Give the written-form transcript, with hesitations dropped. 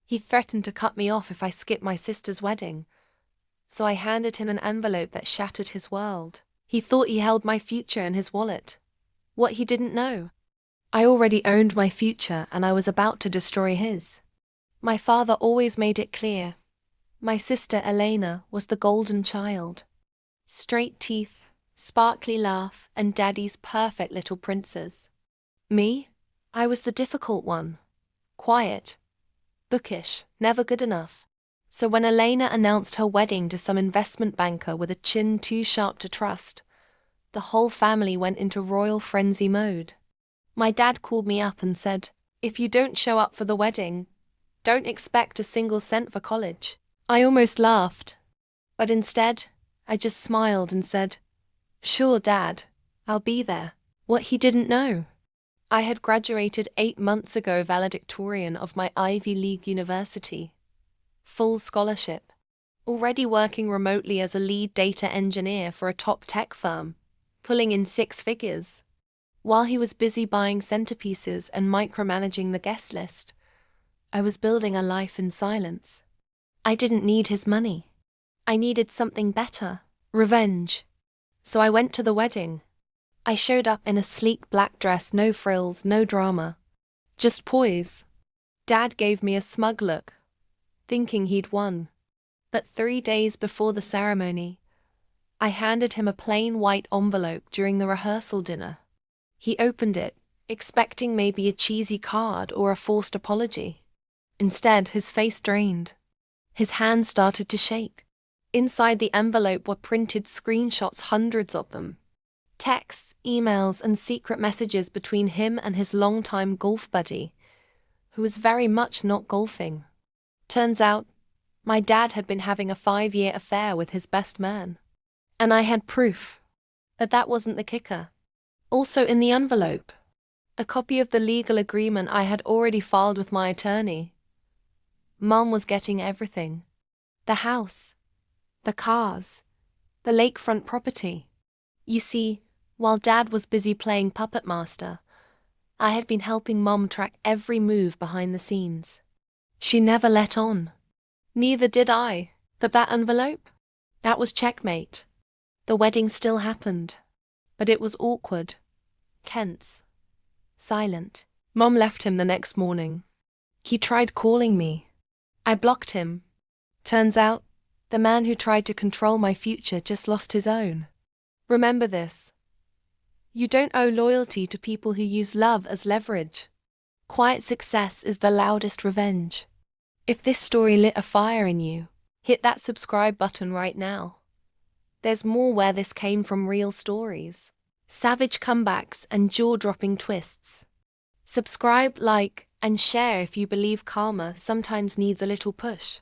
He threatened to cut me off if I skipped my sister's wedding. So I handed him an envelope that shattered his world. He thought he held my future in his wallet. What he didn't know. I already owned my future and I was about to destroy his. My father always made it clear. My sister Elena was the golden child. Straight teeth, sparkly laugh, and daddy's perfect little princess. Me? I was the difficult one. Quiet. Bookish, never good enough. So when Elena announced her wedding to some investment banker with a chin too sharp to trust, the whole family went into royal frenzy mode. My dad called me up and said, "If you don't show up for the wedding, don't expect a single cent for college." I almost laughed. But instead, I just smiled and said, "Sure, Dad, I'll be there." What he didn't know. I had graduated 8 months ago valedictorian of my Ivy League university. Full scholarship. Already working remotely as a lead data engineer for a top tech firm, pulling in 6 figures. While he was busy buying centerpieces and micromanaging the guest list, I was building a life in silence. I didn't need his money. I needed something better. Revenge. So I went to the wedding. I showed up in a sleek black dress, no frills, no drama. Just poise. Dad gave me a smug look, thinking he'd won. But 3 days before the ceremony, I handed him a plain white envelope during the rehearsal dinner. He opened it, expecting maybe a cheesy card or a forced apology. Instead, his face drained. His hand started to shake. Inside the envelope were printed screenshots, hundreds of them. Texts, emails, and secret messages between him and his longtime golf buddy, who was very much not golfing. Turns out, my dad had been having a 5-year affair with his best man. And I had proof. But that wasn't the kicker. Also in the envelope, a copy of the legal agreement I had already filed with my attorney. Mom was getting everything. The house, the cars, the lakefront property. You see, while Dad was busy playing puppet master, I had been helping Mom track every move behind the scenes. She never let on. Neither did I. But that envelope? That was checkmate. The wedding still happened. But it was awkward, tense, silent. Mom left him the next morning. He tried calling me. I blocked him. Turns out, the man who tried to control my future just lost his own. Remember this. You don't owe loyalty to people who use love as leverage. Quiet success is the loudest revenge. If this story lit a fire in you, hit that subscribe button right now. There's more where this came from, real stories, savage comebacks, and jaw-dropping twists. Subscribe, like, and share if you believe karma sometimes needs a little push.